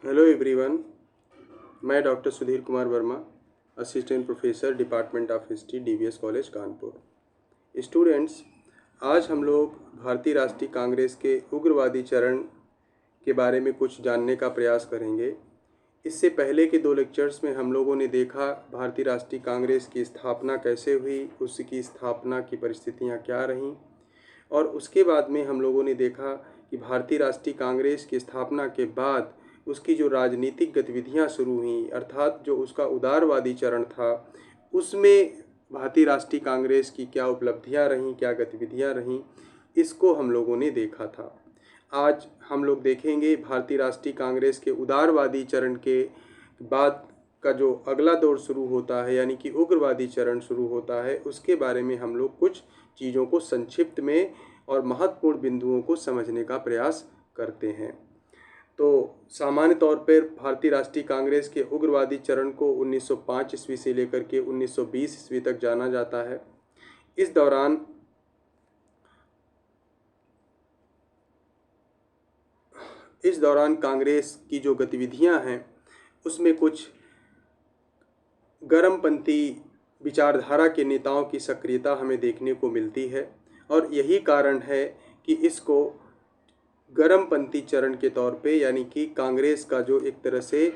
Hello everyone. मैं doctor Sudhir Kumar Verma, assistant professor department of history, DVS college Kanpur. Students, आज हम लोग भारतीय राष्ट्रीय कांग्रेस के उग्रवादी चरण के बारे में कुछ जानने का प्रयास करेंगे। इससे पहले के दो लेक्चर्स में हम लोगों ने देखा भारतीय राष्ट्रीय कांग्रेस की स्थापना कैसे हुई, उसकी स्थापना की परिस्थितियाँ क्या रहीं, और उसके बाद में हम लोगों ने देखा कि भारतीय राष्ट्रीय कांग्रेस की स्थापना के बाद उसकी जो राजनीतिक गतिविधियां शुरू हुईं, अर्थात जो उसका उदारवादी चरण था, उसमें भारतीय राष्ट्रीय कांग्रेस की क्या उपलब्धियां रहीं, क्या गतिविधियां रहीं, इसको हम लोगों ने देखा था। आज हम लोग देखेंगे भारतीय राष्ट्रीय कांग्रेस के उदारवादी चरण के बाद का जो अगला दौर शुरू होता है, यानी कि उग्रवादी चरण शुरू होता है, उसके बारे में हम लोग कुछ चीज़ों को संक्षिप्त में और महत्वपूर्ण बिंदुओं को समझने का प्रयास करते हैं। तो सामान्य तौर पर भारतीय राष्ट्रीय कांग्रेस के उग्रवादी चरण को 1905 ईस्वी से लेकर के 1920 ईस्वी तक जाना जाता है। इस दौरान कांग्रेस की जो गतिविधियां हैं उसमें कुछ गर्मपंथी विचारधारा के नेताओं की सक्रियता हमें देखने को मिलती है, और यही कारण है कि इसको गर्मपंथी चरण के तौर पे, यानी कि कांग्रेस का जो एक तरह से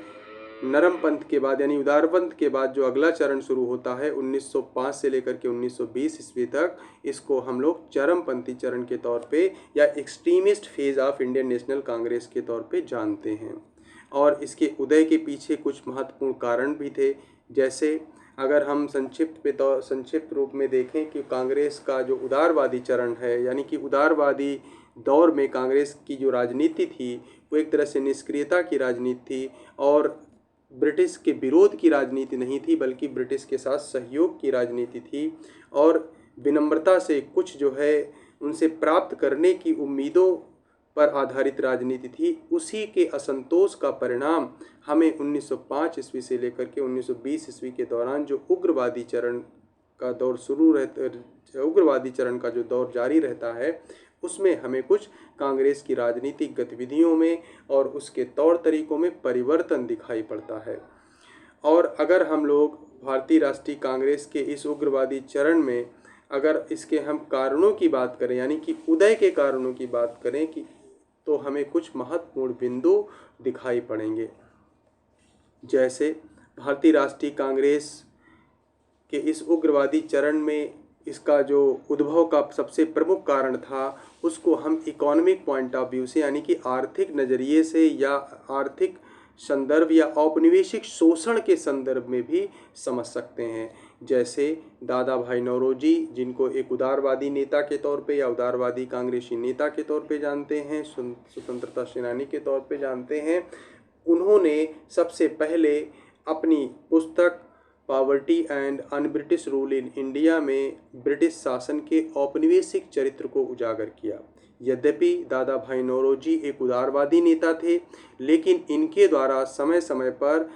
नरम पंथ के बाद यानी उदारपंथ के बाद जो अगला चरण शुरू होता है 1905 से लेकर के 1920 ईस्वी तक, इसको हम लोग चरमपंथी चरण के तौर पे या extremist phase of Indian national Congress के तौर पे जानते हैं। और इसके उदय के पीछे कुछ महत्वपूर्ण कारण भी थे। जैसे अगर हम संक्षिप्त रूप में देखें कि कांग्रेस का जो उदारवादी चरण है, यानी कि उदारवादी दौर में कांग्रेस की जो राजनीति थी वो एक तरह से निष्क्रियता की राजनीति थी, और ब्रिटिश के विरोध की राजनीति नहीं थी, बल्कि ब्रिटिश के साथ सहयोग की राजनीति थी, और विनम्रता से कुछ जो है उनसे प्राप्त करने की उम्मीदों पर आधारित राजनीति थी। उसी के असंतोष का परिणाम हमें 1905 ईस्वी से लेकर के 1920 ईस्वी के दौरान जो उग्रवादी चरण का दौर उग्रवादी चरण का जो दौर जारी रहता है, उसमें हमें कुछ कांग्रेस की राजनीतिक गतिविधियों में और उसके तौर तरीकों में परिवर्तन दिखाई पड़ता है। और अगर हम लोग भारतीय राष्ट्रीय कांग्रेस के इस उग्रवादी चरण में अगर इसके हम कारणों की बात करें, यानी कि उदय के कारणों की बात करें कि तो हमें कुछ महत्वपूर्ण बिंदु दिखाई पड़ेंगे। जैसे भारतीय राष्ट्रीय कांग्रेस के इस उग्रवादी चरण में इसका जो उद्भव का सबसे प्रमुख कारण था, उसको हम इकोनॉमिक पॉइंट ऑफ व्यू से, यानी कि आर्थिक नज़रिए से या आर्थिक संदर्भ या औपनिवेशिक शोषण के संदर्भ में भी समझ सकते हैं। जैसे दादा भाई नौरोजी, जिनको एक उदारवादी नेता के तौर पे या उदारवादी कांग्रेसी नेता के तौर पे जानते हैं, स्वतंत्रता सेनानी के तौर पे जानते हैं, उन्होंने सबसे पहले अपनी पुस्तक poverty and un British rule in India में ब्रिटिश शासन के औपनिवेशिक चरित्र को उजागर किया। यद्यपि दादा भाई नौरोजी एक उदारवादी नेता थे, लेकिन इनके द्वारा समय समय पर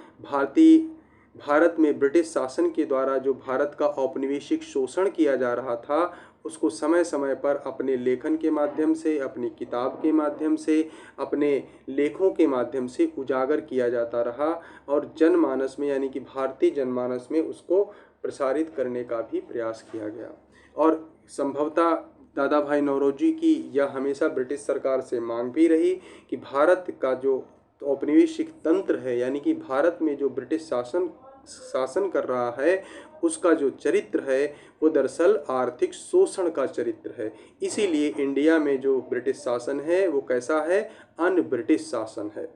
भारत में ब्रिटिश शासन के द्वारा जो भारत का औपनिवेशिक शोषण किया जा रहा था, उसको समय समय पर अपने लेखन के माध्यम से, अपनी किताब के माध्यम से, अपने लेखों के माध्यम से उजागर किया जाता रहा, और जनमानस में, यानी कि भारतीय जनमानस में उसको प्रसारित करने का भी प्रयास किया गया। और संभवतः दादा भाई नौरोजी की यह हमेशा ब्रिटिश सरकार से मांग भी रही कि भारत का जो औपनिवेशिक तंत्र है, यानी कि भारत में जो ब्रिटिश शासन कर रहा है, उसका जो चरित्र है वो दरअसल आर्थिक शोषण का चरित्र है। इसीलिए इंडिया में जो ब्रिटिश शासन है वो कैसा है, अन ब्रिटिश शासन है।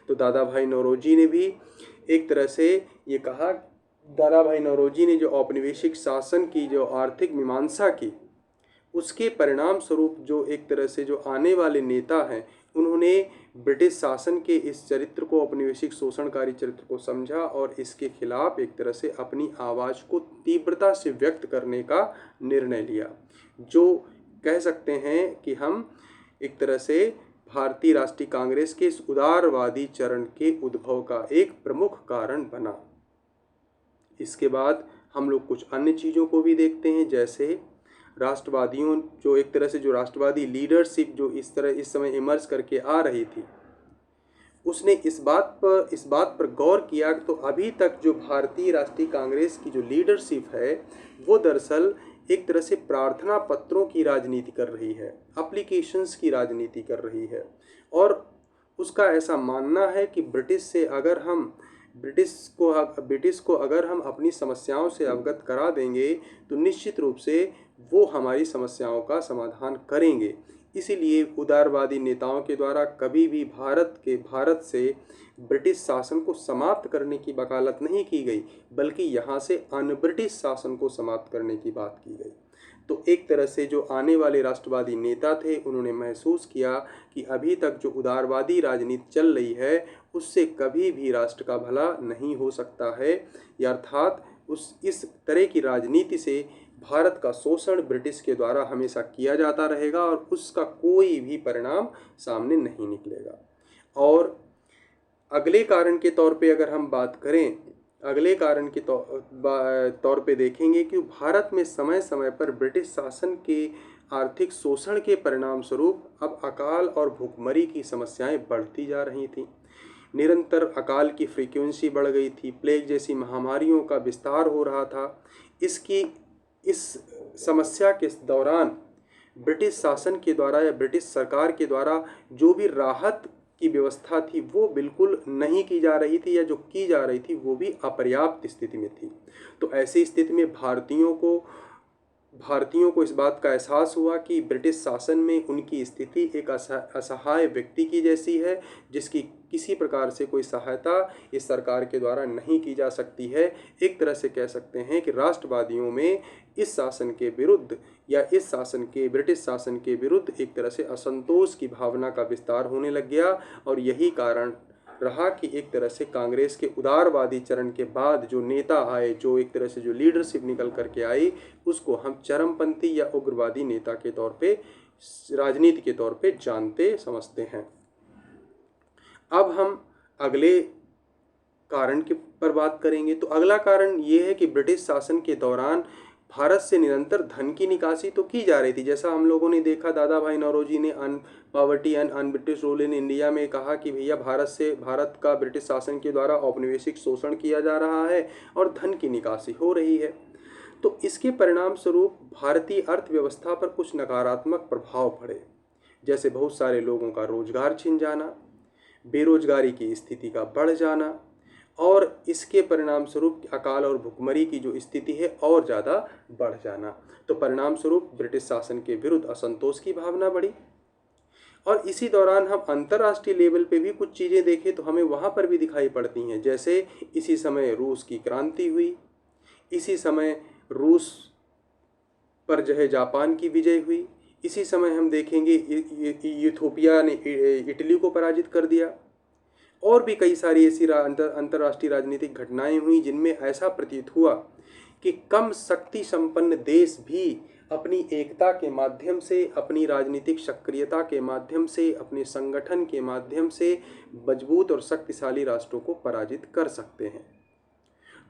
तो दादा भाई नौरोजी ने भी एक तरह से ये कहा, दादा भाई नौरोजी ने जो औपनिवेशिक शासन की जो आर्थिक मीमांसा की, उसके परिणाम स्वरूप जो एक तरह से जो आने वाले नेता हैं, उन्होंने ब्रिटिश शासन के इस चरित्र को, औपनिवेशिक शोषणकारी चरित्र को समझा और इसके खिलाफ एक तरह से अपनी आवाज़ को तीव्रता से व्यक्त करने का निर्णय लिया, जो कह सकते हैं कि हम एक तरह से भारतीय राष्ट्रीय कांग्रेस के इस उदारवादी चरण के उद्भव का एक प्रमुख कारण बना। इसके बाद हम लोग कुछ अन्य चीज़ों को भी देखते हैं, जैसे राष्ट्रवादियों, जो एक तरह से जो राष्ट्रवादी लीडरशिप जो इस समय इमर्ज करके आ रही थी, उसने इस बात पर गौर किया तो अभी तक जो भारतीय राष्ट्रीय कांग्रेस की जो लीडरशिप है वो दरअसल एक तरह से प्रार्थना पत्रों की राजनीति कर रही है, एप्लीकेशंस की राजनीति कर रही है। और उसका ऐसा मानना है कि ब्रिटिश को अगर हम अपनी समस्याओं से अवगत करा देंगे तो निश्चित रूप से वो हमारी समस्याओं का समाधान करेंगे। इसीलिए उदारवादी नेताओं के द्वारा कभी भी भारत से ब्रिटिश शासन को समाप्त करने की वकालत नहीं की गई, बल्कि यहाँ से अन ब्रिटिश शासन को समाप्त करने की बात की गई। तो एक तरह से जो आने वाले राष्ट्रवादी नेता थे उन्होंने महसूस किया कि अभी तक जो उदारवादी राजनीति चल रही है उससे कभी भी राष्ट्र का भला नहीं हो सकता है, या अर्थात इस तरह की राजनीति से भारत का शोषण ब्रिटिश के द्वारा हमेशा किया जाता रहेगा और उसका कोई भी परिणाम सामने नहीं निकलेगा। और अगले कारण के तौर पे अगर हम बात करें, अगले कारण के तौर पे देखेंगे कि भारत में समय समय पर ब्रिटिश शासन के आर्थिक शोषण के परिणाम स्वरूप अब अकाल और भूखमरी की समस्याएं बढ़ती जा रही थीं। निरंतर अकाल की फ्रीक्वेंसी बढ़ गई थी, प्लेग जैसी महामारियों का विस्तार हो रहा था। इस समस्या के दौरान ब्रिटिश शासन के द्वारा या ब्रिटिश सरकार के द्वारा जो भी राहत की व्यवस्था थी वो बिल्कुल नहीं की जा रही थी, या जो की जा रही थी वो भी अपर्याप्त स्थिति में थी। तो ऐसी स्थिति में भारतीयों को इस बात का एहसास हुआ कि ब्रिटिश शासन में उनकी स्थिति एक असहाय व्यक्ति की जैसी है, जिसकी किसी प्रकार से कोई सहायता इस सरकार के द्वारा नहीं की जा सकती है। एक तरह से कह सकते हैं कि राष्ट्रवादियों में इस शासन के विरुद्ध या ब्रिटिश शासन के विरुद्ध एक तरह से असंतोष की भावना का विस्तार होने लग गया। और यही कारण रहा कि एक तरह से कांग्रेस के उदारवादी चरण के बाद जो नेता आए, जो एक तरह से जो लीडरशिप निकल करके आई, उसको हम चरमपंथी या उग्रवादी नेता के तौर पे, राजनीति के तौर पे जानते समझते हैं। अब हम अगले कारण के पर बात करेंगे। तो अगला कारण ये है कि ब्रिटिश शासन के दौरान भारत से निरंतर धन की निकासी तो की जा रही थी। जैसा हम लोगों ने देखा, दादा भाई नौरोजी ने poverty and un British rule in India में कहा कि भैया भारत का ब्रिटिश शासन के द्वारा औपनिवेशिक शोषण किया जा रहा है और धन की निकासी हो रही है। तो इसके परिणाम स्वरूप भारतीय अर्थव्यवस्था पर कुछ नकारात्मक प्रभाव पड़े, जैसे बहुत सारे लोगों का रोजगार छिन जाना, बेरोजगारी की स्थिति का बढ़ जाना, और इसके परिणाम स्वरूप अकाल और भुखमरी की जो स्थिति है और ज़्यादा बढ़ जाना। तो परिणाम स्वरूप ब्रिटिश शासन के विरुद्ध असंतोष की भावना बढ़ी। और इसी दौरान हम अंतर्राष्ट्रीय लेवल पे भी कुछ चीज़ें देखें तो हमें वहाँ पर भी दिखाई पड़ती हैं। जैसे इसी समय रूस की क्रांति हुई, इसी समय रूस पर जो है जापान की विजय हुई, इसी समय हम देखेंगे यूथोपिया ने इटली को पराजित कर दिया, और भी कई सारी ऐसी अंतर्राष्ट्रीय राजनीतिक घटनाएं हुई जिनमें ऐसा प्रतीत हुआ कि कम शक्ति संपन्न देश भी अपनी एकता के माध्यम से, अपनी राजनीतिक सक्रियता के माध्यम से, अपने संगठन के माध्यम से मजबूत और शक्तिशाली राष्ट्रों को पराजित कर सकते हैं।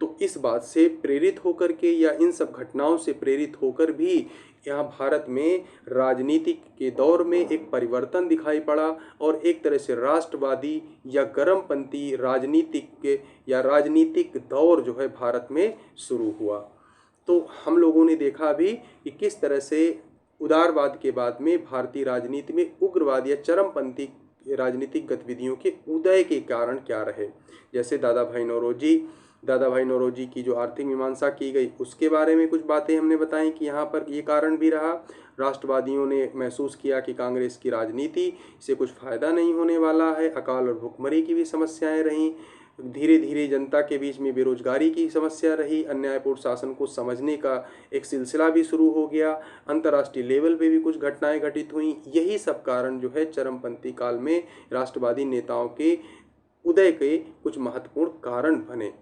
तो इस बात से प्रेरित होकर के या इन सब घटनाओं से प्रेरित होकर भी यहाँ भारत में राजनीति के दौर में एक परिवर्तन दिखाई पड़ा और एक तरह से राष्ट्रवादी या गर्मपंथी राजनीतिक दौर जो है भारत में शुरू हुआ। तो हम लोगों ने देखा अभी कि किस तरह से उदारवाद के बाद में भारतीय राजनीति में उग्रवाद या चरमपंथी राजनीतिक गतिविधियों के उदय के कारण क्या रहे। जैसे दादा भाई नौरोजी की जो आर्थिक मीमांसा की गई उसके बारे में कुछ बातें हमने बताई कि यहाँ पर ये कारण भी रहा। राष्ट्रवादियों ने महसूस किया कि कांग्रेस की राजनीति से कुछ फ़ायदा नहीं होने वाला है। अकाल और भुखमरी की भी समस्याएं रहीं। धीरे धीरे जनता के बीच में बेरोजगारी की समस्या रही। अन्यायपूर्ण शासन को समझने का एक सिलसिला भी शुरू हो गया। अंतर्राष्ट्रीय लेवल पे भी कुछ घटनाएं घटित हुई। यही सब कारण जो है चरमपंथी काल में राष्ट्रवादी नेताओं के उदय के कुछ महत्वपूर्ण कारण बने।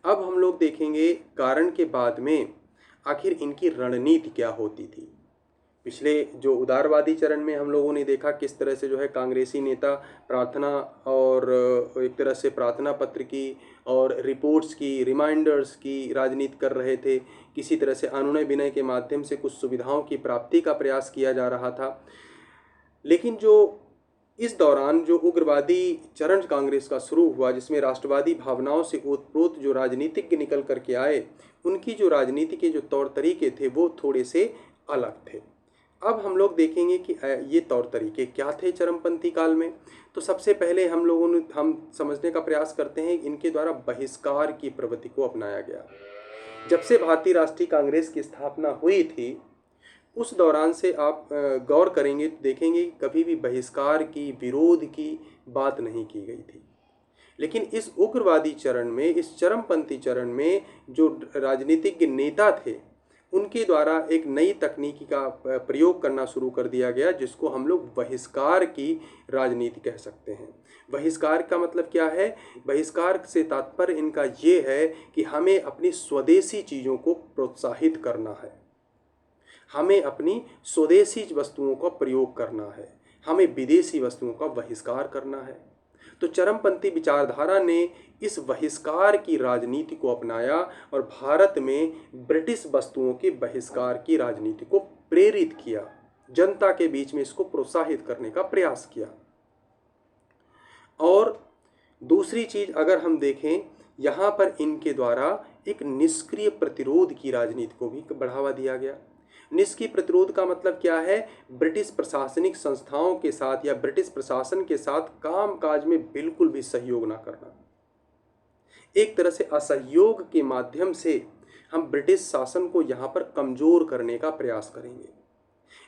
अब हम लोग देखेंगे कारण के बाद में आखिर इनकी रणनीति क्या होती थी। पिछले जो उदारवादी चरण में हम लोगों ने देखा किस तरह से जो है कांग्रेसी नेता प्रार्थना और एक तरह से प्रार्थना पत्र की और रिपोर्ट्स की, रिमाइंडर्स की राजनीति कर रहे थे। किसी तरह से अनुनय विनय के माध्यम से कुछ सुविधाओं की प्राप्ति का प्रयास किया जा रहा था। लेकिन जो इस दौरान जो उग्रवादी चरण कांग्रेस का शुरू हुआ, जिसमें राष्ट्रवादी भावनाओं से ओतप्रोत जो राजनीतिज्ञ निकल करके आए, उनकी जो राजनीति के जो तौर तरीके थे वो थोड़े से अलग थे। अब हम लोग देखेंगे कि ये तौर तरीके क्या थे चरमपंथी काल में। तो सबसे पहले हम समझने का प्रयास करते हैं इनके द्वारा बहिष्कार की प्रवृत्ति को अपनाया गया। जब से भारतीय राष्ट्रीय कांग्रेस की स्थापना हुई थी, उस दौरान से आप गौर करेंगे तो देखेंगे कि कभी भी बहिष्कार की, विरोध की बात नहीं की गई थी। लेकिन इस उग्रवादी चरण में, इस चरमपंथी चरण में जो राजनीतिज्ञ नेता थे, उनके द्वारा एक नई तकनीकी का प्रयोग करना शुरू कर दिया गया, जिसको हम लोग बहिष्कार की राजनीति कह सकते हैं। बहिष्कार का मतलब क्या है? बहिष्कार से तात्पर्य इनका ये है कि हमें अपनी स्वदेशी चीज़ों को प्रोत्साहित करना है, हमें अपनी स्वदेशी वस्तुओं का प्रयोग करना है, हमें विदेशी वस्तुओं का बहिष्कार करना है। तो चरमपंथी विचारधारा ने इस बहिष्कार की राजनीति को अपनाया और भारत में ब्रिटिश वस्तुओं के बहिष्कार की राजनीति को प्रेरित किया, जनता के बीच में इसको प्रोत्साहित करने का प्रयास किया। और दूसरी चीज़ अगर हम देखें, यहाँ पर इनके द्वारा एक निष्क्रिय प्रतिरोध की राजनीति को भी बढ़ावा दिया गया। निष्क्रिय प्रतिरोध का मतलब क्या है? ब्रिटिश प्रशासनिक संस्थाओं के साथ या ब्रिटिश प्रशासन के साथ काम काज में बिल्कुल भी सहयोग ना करना। एक तरह से असहयोग के माध्यम से हम ब्रिटिश शासन को यहाँ पर कमज़ोर करने का प्रयास करेंगे।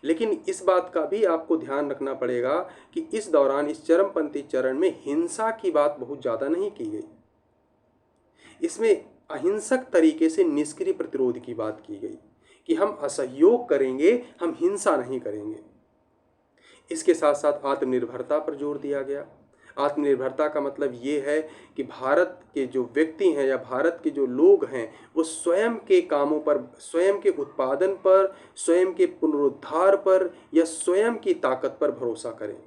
लेकिन इस बात का भी आपको ध्यान रखना पड़ेगा कि इस दौरान, इस चरमपंथी चरण में हिंसा की बात बहुत ज़्यादा नहीं की गई। इसमें अहिंसक तरीके से निष्क्रिय प्रतिरोध की बात की गई कि हम असहयोग करेंगे, हम हिंसा नहीं करेंगे। इसके साथ साथ आत्मनिर्भरता पर जोर दिया गया। आत्मनिर्भरता का मतलब ये है कि भारत के जो व्यक्ति हैं या भारत के जो लोग हैं, वो स्वयं के कामों पर, स्वयं के उत्पादन पर, स्वयं के पुनरुद्धार पर या स्वयं की ताकत पर भरोसा करें।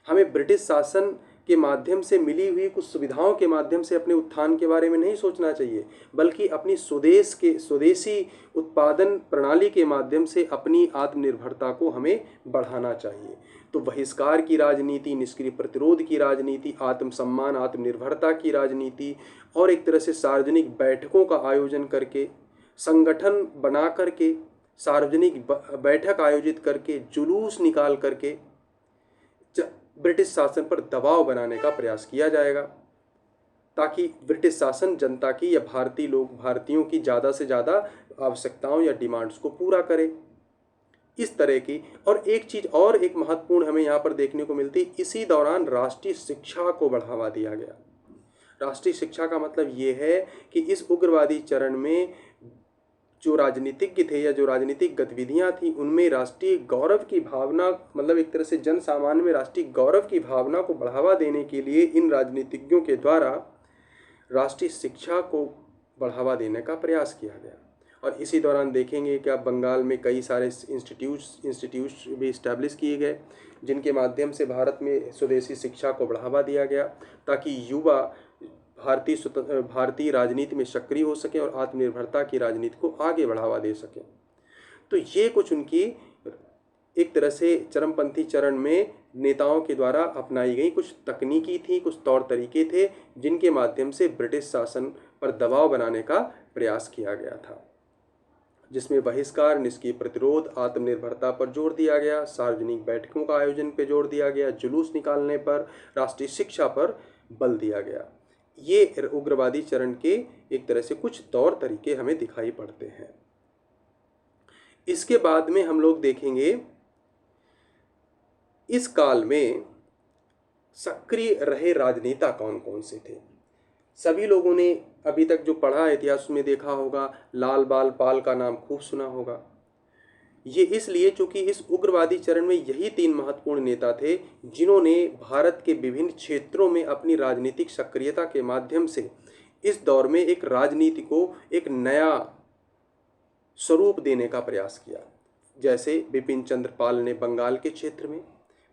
हमें ब्रिटिश शासन के माध्यम से मिली हुई कुछ सुविधाओं के माध्यम से अपने उत्थान के बारे में नहीं सोचना चाहिए, बल्कि अपनी स्वदेशी उत्पादन प्रणाली के माध्यम से अपनी आत्मनिर्भरता को हमें बढ़ाना चाहिए। तो बहिष्कार की राजनीति, निष्क्रिय प्रतिरोध की राजनीति, आत्मसम्मान, आत्मनिर्भरता की राजनीति और एक तरह से सार्वजनिक बैठकों का आयोजन करके, संगठन बना करके, सार्वजनिक बैठक आयोजित करके, जुलूस निकाल करके ब्रिटिश शासन पर दबाव बनाने का प्रयास किया जाएगा, ताकि ब्रिटिश शासन जनता की या भारतीयों की ज़्यादा से ज़्यादा आवश्यकताओं या डिमांड्स को पूरा करे। इस तरह की और एक चीज़ और एक महत्वपूर्ण हमें यहाँ पर देखने को मिलती, इसी दौरान राष्ट्रीय शिक्षा को बढ़ावा दिया गया। राष्ट्रीय शिक्षा का मतलब ये है कि इस उग्रवादी चरण में जो राजनीतिज्ञ थे या जो राजनीतिक गतिविधियां थी, उनमें राष्ट्रीय गौरव की भावना, मतलब एक तरह से जन सामान्य में राष्ट्रीय गौरव की भावना को बढ़ावा देने के लिए इन राजनीतिज्ञों के द्वारा राष्ट्रीय शिक्षा को बढ़ावा देने का प्रयास किया गया। और इसी दौरान देखेंगे कि आप बंगाल में कई सारे इंस्टीट्यूट्स भी इस्टेब्लिश किए गए, जिनके माध्यम से भारत में स्वदेशी शिक्षा को बढ़ावा दिया गया, ताकि युवा भारतीय राजनीति में सक्रिय हो सकें और आत्मनिर्भरता की राजनीति को आगे बढ़ावा दे सकें। तो ये कुछ उनकी एक तरह से चरमपंथी चरण में नेताओं के द्वारा अपनाई गई कुछ तकनीकी थी, कुछ तौर तरीके थे, जिनके माध्यम से ब्रिटिश शासन पर दबाव बनाने का प्रयास किया गया था, जिसमें बहिष्कार, निष्क्रिय प्रतिरोध, आत्मनिर्भरता पर जोर दिया गया, सार्वजनिक बैठकों का आयोजन पर जोर दिया गया, जुलूस निकालने पर, राष्ट्रीय शिक्षा पर बल दिया गया। ये उग्रवादी चरण के एक तरह से कुछ तौर तरीके हमें दिखाई पड़ते हैं। इसके बाद में हम लोग देखेंगे इस काल में सक्रिय रहे राजनेता कौन कौन से थे। सभी लोगों ने अभी तक जो पढ़ा इतिहास में देखा होगा, लाल बाल पाल का नाम खूब सुना होगा। ये इसलिए चूंकि इस उग्रवादी चरण में यही तीन महत्वपूर्ण नेता थे, जिन्होंने भारत के विभिन्न क्षेत्रों में अपनी राजनीतिक सक्रियता के माध्यम से इस दौर में एक राजनीति को एक नया स्वरूप देने का प्रयास किया। जैसे बिपिन चंद्र पाल ने बंगाल के क्षेत्र में,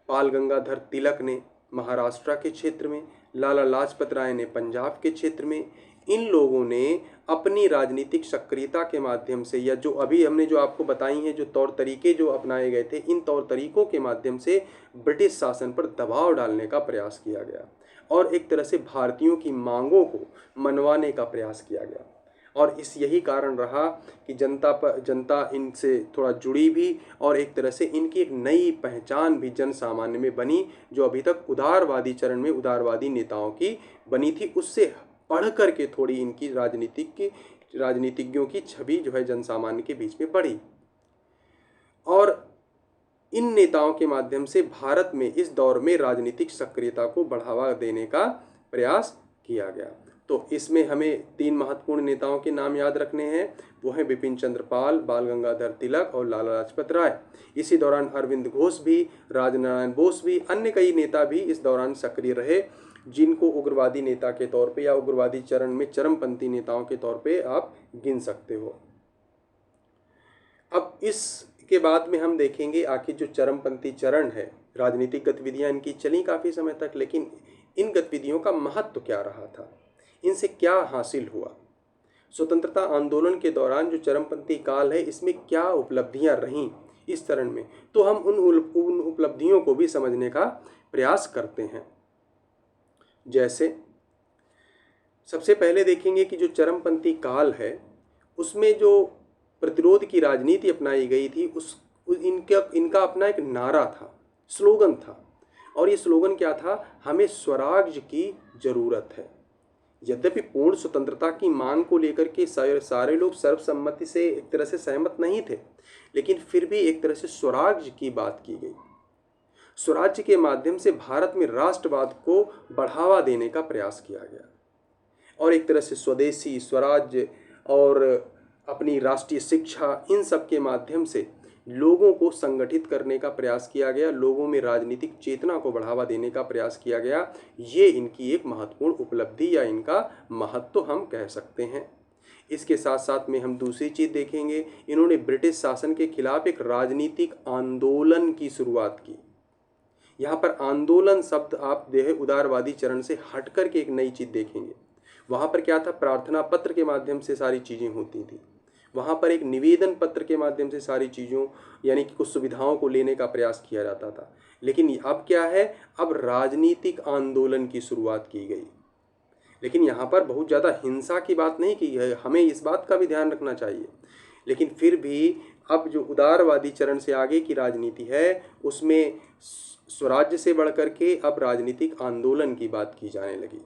पाल गंगाधर तिलक ने महाराष्ट्र के क्षेत्र में, लाला लाजपत राय ने पंजाब के क्षेत्र में, इन लोगों ने अपनी राजनीतिक सक्रियता के माध्यम से, या जो अभी हमने जो आपको बताई हैं जो तौर तरीके जो अपनाए गए थे, इन तौर तरीकों के माध्यम से ब्रिटिश शासन पर दबाव डालने का प्रयास किया गया और एक तरह से भारतीयों की मांगों को मनवाने का प्रयास किया गया। और यही कारण रहा कि जनता इनसे थोड़ा जुड़ी भी और एक तरह से इनकी एक नई पहचान भी जन सामान्य में बनी, जो अभी तक उदारवादी चरण में उदारवादी नेताओं की बनी थी, उससे बढ़ कर के थोड़ी इनकी राजनीतिज्ञों की छवि जो है जन सामान्य के बीच में बढ़ी। और इन नेताओं के माध्यम से भारत में इस दौर में राजनीतिक सक्रियता को बढ़ावा देने का प्रयास किया गया। तो इसमें हमें 3 महत्वपूर्ण नेताओं के नाम याद रखने हैं, वो हैं बिपिन चंद्र पाल, बाल गंगाधर तिलक और लाला लाजपत राय। इसी दौरान अरविंद घोष भी, राजनारायण बोस भी, अन्य कई नेता भी इस दौरान सक्रिय रहे, जिनको उग्रवादी नेता के तौर पे या उग्रवादी चरण में चरमपंथी नेताओं के तौर पे आप गिन सकते हो। अब इसके बाद में हम देखेंगे आखिर जो चरमपंथी चरण है, राजनीतिक गतिविधियां इनकी चली काफ़ी समय तक, लेकिन इन गतिविधियों का महत्व क्या रहा था, इनसे क्या हासिल हुआ, स्वतंत्रता आंदोलन के दौरान जो चरमपंथी काल है इसमें क्या उपलब्धियां रहीं इस चरण में, तो हम उन उपलब्धियों को भी समझने का प्रयास करते हैं। जैसे सबसे पहले देखेंगे कि जो चरमपंथी काल है उसमें जो प्रतिरोध की राजनीति अपनाई गई थी इनका अपना एक नारा था, स्लोगन था, और ये स्लोगन क्या था, हमें स्वराज्य की ज़रूरत है। यद्यपि पूर्ण स्वतंत्रता की मांग को लेकर के सारे लोग सर्वसम्मति से एक तरह से सहमत नहीं थे, लेकिन फिर भी एक तरह से स्वराज्य की बात की गई। स्वराज्य के माध्यम से भारत में राष्ट्रवाद को बढ़ावा देने का प्रयास किया गया और एक तरह से स्वदेशी स्वराज्य और अपनी राष्ट्रीय शिक्षा, इन सब के माध्यम से लोगों को संगठित करने का प्रयास किया गया, लोगों में राजनीतिक चेतना को बढ़ावा देने का प्रयास किया गया। ये इनकी एक महत्वपूर्ण उपलब्धि या इनका महत्व हम कह सकते हैं। इसके साथ साथ में हम दूसरी चीज़ देखेंगे, इन्होंने ब्रिटिश शासन के खिलाफ एक राजनीतिक आंदोलन की शुरुआत की। यहाँ पर आंदोलन शब्द आप उदारवादी चरण से हट कर के एक नई चीज़ देखेंगे। वहाँ पर क्या था, प्रार्थना पत्र के माध्यम से सारी चीज़ें होती थी, वहाँ पर एक निवेदन पत्र के माध्यम से सारी चीज़ों यानी कि कुछ सुविधाओं को लेने का प्रयास किया जाता था। लेकिन अब क्या है, अब राजनीतिक आंदोलन की शुरुआत की गई। लेकिन यहाँ पर बहुत ज़्यादा हिंसा की बात नहीं की है, हमें इस बात का भी ध्यान रखना चाहिए। लेकिन फिर भी अब जो उदारवादी चरण से आगे की राजनीति है उसमें स्वराज्य से बढ़कर के अब राजनीतिक आंदोलन की बात की जाने लगी।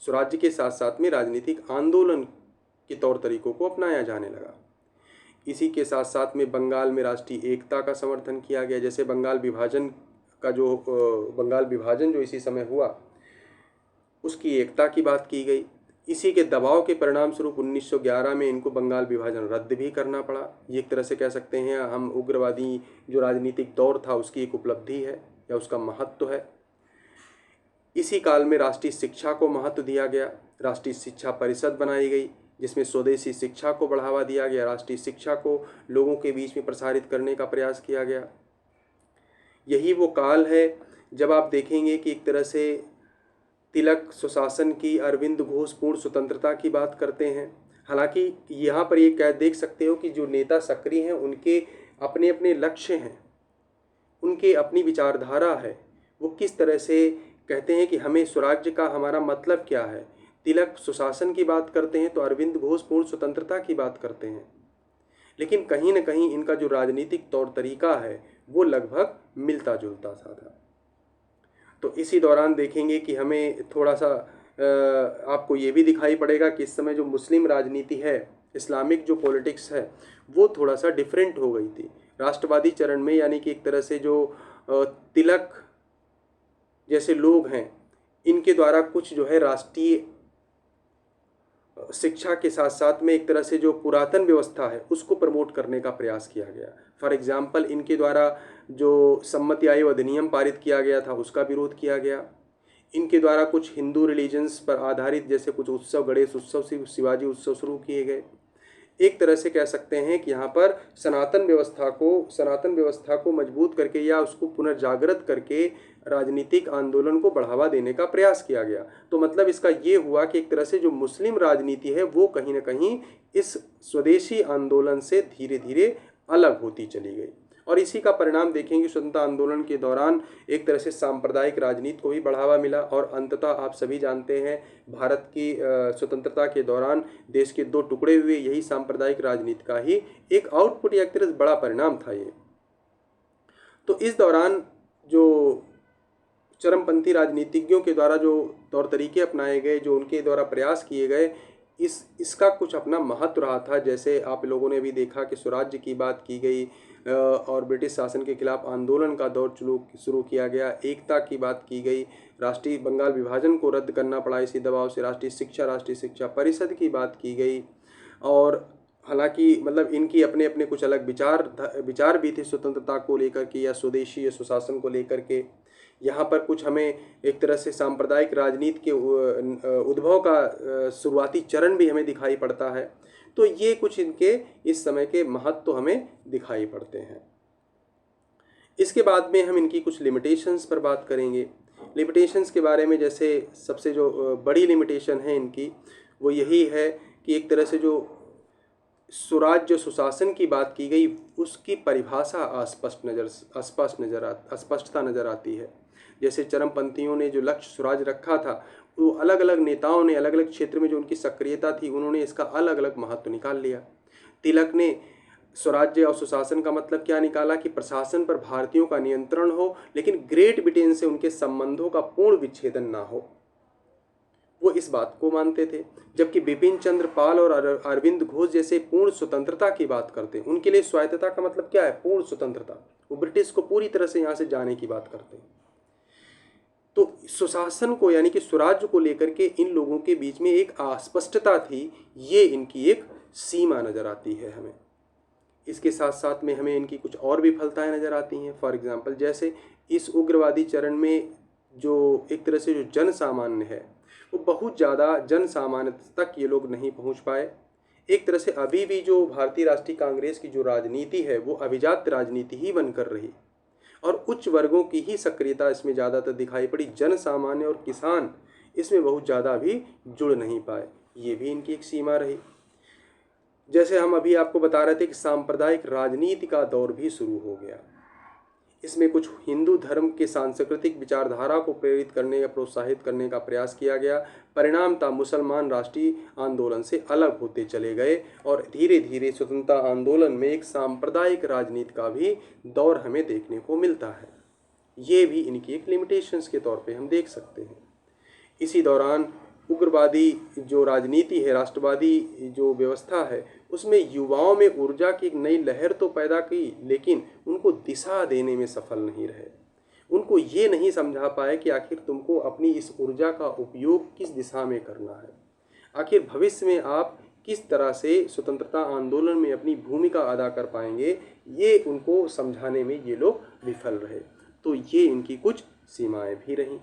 स्वराज्य के साथ साथ में राजनीतिक आंदोलन के तौर तरीकों को अपनाया जाने लगा। इसी के साथ साथ में बंगाल में राष्ट्रीय एकता का समर्थन किया गया। जैसे बंगाल विभाजन जो इसी समय हुआ उसकी एकता की बात की गई। इसी के दबाव के परिणाम स्वरूप 1911 में इनको बंगाल विभाजन रद्द भी करना पड़ा। ये एक तरह से कह सकते हैं हम उग्रवादी जो राजनीतिक दौर था उसकी एक उपलब्धि है या उसका महत्व है। इसी काल में राष्ट्रीय शिक्षा को महत्व दिया गया, राष्ट्रीय शिक्षा परिषद बनाई गई जिसमें स्वदेशी शिक्षा को बढ़ावा दिया गया, राष्ट्रीय शिक्षा को लोगों के बीच में प्रसारित करने का प्रयास किया गया। यही वो काल है जब आप देखेंगे कि एक तरह से तिलक सुशासन की, अरविंद घोष पूर्ण स्वतंत्रता की बात करते हैं। हालांकि यहाँ पर ये देख सकते हो कि जो नेता सक्रिय हैं उनके अपने अपने लक्ष्य हैं, उनके अपनी विचारधारा है, वो किस तरह से कहते हैं कि हमें स्वराज्य का हमारा मतलब क्या है। तिलक सुशासन की बात करते हैं तो अरविंद घोष पूर्ण स्वतंत्रता की बात करते हैं, लेकिन कहीं न कहीं इनका जो राजनीतिक तौर तरीका है वो लगभग मिलता जुलता सा था। तो इसी दौरान देखेंगे कि हमें थोड़ा सा आपको ये भी दिखाई पड़ेगा कि इस समय जो मुस्लिम राजनीति है, इस्लामिक जो पॉलिटिक्स है, वो थोड़ा सा डिफरेंट हो गई थी राष्ट्रवादी चरण में। यानी कि एक तरह से जो तिलक जैसे लोग हैं इनके द्वारा कुछ जो है राष्ट्रीय शिक्षा के साथ साथ में एक तरह से जो पुरातन व्यवस्था है उसको प्रमोट करने का प्रयास किया गया। फॉर एग्जाम्पल इनके द्वारा जो सम्मति आयोग अधिनियम पारित किया गया था उसका विरोध किया गया। इनके द्वारा कुछ हिंदू रिलीजन्स पर आधारित जैसे कुछ उत्सव, गणेश उत्सव, शिवाजी उत्सव शुरू किए गए। एक तरह से कह सकते हैं कि यहाँ पर सनातन व्यवस्था को मजबूत करके या उसको पुनर्जागृत करके राजनीतिक आंदोलन को बढ़ावा देने का प्रयास किया गया। तो मतलब इसका ये हुआ कि एक तरह से जो मुस्लिम राजनीति है वो कहीं ना कहीं इस स्वदेशी आंदोलन से धीरे धीरे अलग होती चली गई। और इसी का परिणाम देखेंगे, स्वतंत्रता आंदोलन के दौरान एक तरह से सांप्रदायिक राजनीति को भी बढ़ावा मिला और अंततः आप सभी जानते हैं भारत की स्वतंत्रता के दौरान देश के दो टुकड़े हुए, यही सांप्रदायिक राजनीति का ही एक आउटपुट या एक तरह से बड़ा परिणाम था ये। तो इस दौरान जो चरमपंथी राजनीतिज्ञों के द्वारा जो तौर तरीके अपनाए गए, जो उनके द्वारा प्रयास किए गए, इसका कुछ अपना महत्व रहा था। जैसे आप लोगों ने भी देखा कि स्वराज्य की बात की गई और ब्रिटिश शासन के खिलाफ आंदोलन का दौर शुरू किया गया, एकता की बात की गई, राष्ट्रीय बंगाल विभाजन को रद्द करना पड़ा इसी दबाव से, राष्ट्रीय शिक्षा परिषद की बात की गई। और हालांकि मतलब इनकी अपने अपने कुछ अलग विचार भी थे स्वतंत्रता को लेकर के या स्वदेशी या सुशासन को लेकर के। यहाँ पर कुछ हमें एक तरह से सांप्रदायिक राजनीति के उद्भव का शुरुआती चरण भी हमें दिखाई पड़ता है। तो ये कुछ इनके इस समय के महत्व हमें दिखाई पड़ते हैं। इसके बाद में हम इनकी कुछ लिमिटेशंस पर बात करेंगे। लिमिटेशंस के बारे में जैसे सबसे जो बड़ी लिमिटेशन है इनकी वो यही है कि एक तरह से जो स्वराज्य सुशासन की बात की गई उसकी परिभाषा अस्पष्टता नज़र आती है। जैसे चरमपंथियों ने जो लक्ष्य स्वराज रखा था, वो अलग अलग नेताओं ने अलग अलग क्षेत्र में जो उनकी सक्रियता थी उन्होंने इसका अलग अलग महत्व निकाल लिया। तिलक ने स्वराज्य और सुशासन का मतलब क्या निकाला कि प्रशासन पर भारतीयों का नियंत्रण हो लेकिन ग्रेट ब्रिटेन से उनके संबंधों का पूर्ण विच्छेदन ना हो, वो इस बात को मानते थे। जबकि बिपिन चंद्र पाल और अरविंद घोष जैसे पूर्ण स्वतंत्रता की बात करते हैं, उनके लिए स्वायत्तता का मतलब क्या है, पूर्ण स्वतंत्रता। वो ब्रिटिश को पूरी तरह से यहाँ से जाने की बात करते हैं। तो सुशासन को यानी कि स्वराज्य को लेकर के इन लोगों के बीच में एक अस्पष्टता थी, ये इनकी एक सीमा नज़र आती है हमें। इसके साथ साथ में हमें इनकी कुछ और विफलताएं नज़र आती हैं। फॉर एग्जांपल जैसे इस उग्रवादी चरण में जो एक तरह से जो जन सामान्य है वो बहुत ज़्यादा जन सामान्य तक ये लोग नहीं पहुंच पाए। एक तरह से अभी भी जो भारतीय राष्ट्रीय कांग्रेस की जो राजनीति है वो अभिजात राजनीति ही बनकर रही और उच्च वर्गों की ही सक्रियता इसमें ज़्यादातर दिखाई पड़ी। जन सामान्य और किसान इसमें बहुत ज़्यादा भी जुड़ नहीं पाए, ये भी इनकी एक सीमा रही। जैसे हम अभी आपको बता रहे थे कि सांप्रदायिक राजनीति का दौर भी शुरू हो गया। इसमें कुछ हिंदू धर्म के सांस्कृतिक विचारधारा को प्रेरित करने या प्रोत्साहित करने का प्रयास किया गया। परिणाम था मुसलमान राष्ट्रीय आंदोलन से अलग होते चले गए और धीरे धीरे स्वतंत्रता आंदोलन में एक सांप्रदायिक राजनीति का भी दौर हमें देखने को मिलता है। ये भी इनकी एक लिमिटेशंस के तौर पे हम देख सकते हैं। इसी दौरान उग्रवादी जो राजनीति है, राष्ट्रवादी जो व्यवस्था है, उसमें युवाओं में ऊर्जा की एक नई लहर तो पैदा की लेकिन उनको दिशा देने में सफल नहीं रहे। उनको ये नहीं समझा पाए कि आखिर तुमको अपनी इस ऊर्जा का उपयोग किस दिशा में करना है, आखिर भविष्य में आप किस तरह से स्वतंत्रता आंदोलन में अपनी भूमिका अदा कर पाएंगे, ये उनको समझाने में ये लोग विफल रहे। तो ये इनकी कुछ सीमाएं भी रहीं।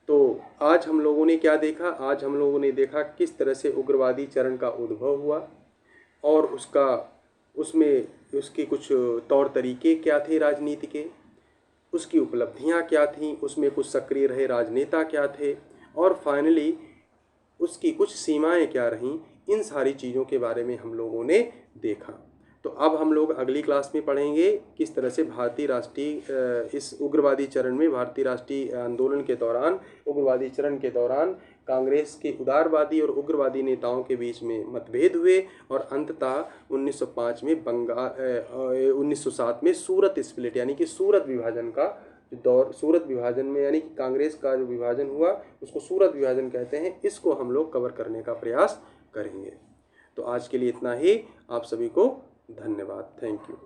तो आज हम लोगों ने क्या देखा, आज हम लोगों ने देखा किस तरह से उग्रवादी चरण का उद्भव हुआ और उसमें उसकी कुछ तौर तरीके क्या थे राजनीति के, उसकी उपलब्धियां क्या थीं, उसमें कुछ सक्रिय रहे राजनेता क्या थे और फाइनली उसकी कुछ सीमाएं क्या रहीं। इन सारी चीज़ों के बारे में हम लोगों ने देखा। तो अब हम लोग अगली क्लास में पढ़ेंगे किस तरह से भारतीय राष्ट्रीय इस उग्रवादी चरण में भारतीय राष्ट्रीय आंदोलन के दौरान उग्रवादी चरण के दौरान कांग्रेस के उदारवादी और उग्रवादी नेताओं के बीच में मतभेद हुए और अंततः 1905 में 1907 में सूरत स्प्लिट यानी कि सूरत विभाजन का दौर, सूरत विभाजन में यानी कि कांग्रेस का जो विभाजन हुआ उसको सूरत विभाजन कहते हैं। इसको हम लोग कवर करने का प्रयास करेंगे। तो आज के लिए इतना ही। आप सभी को धन्यवाद। Thank you.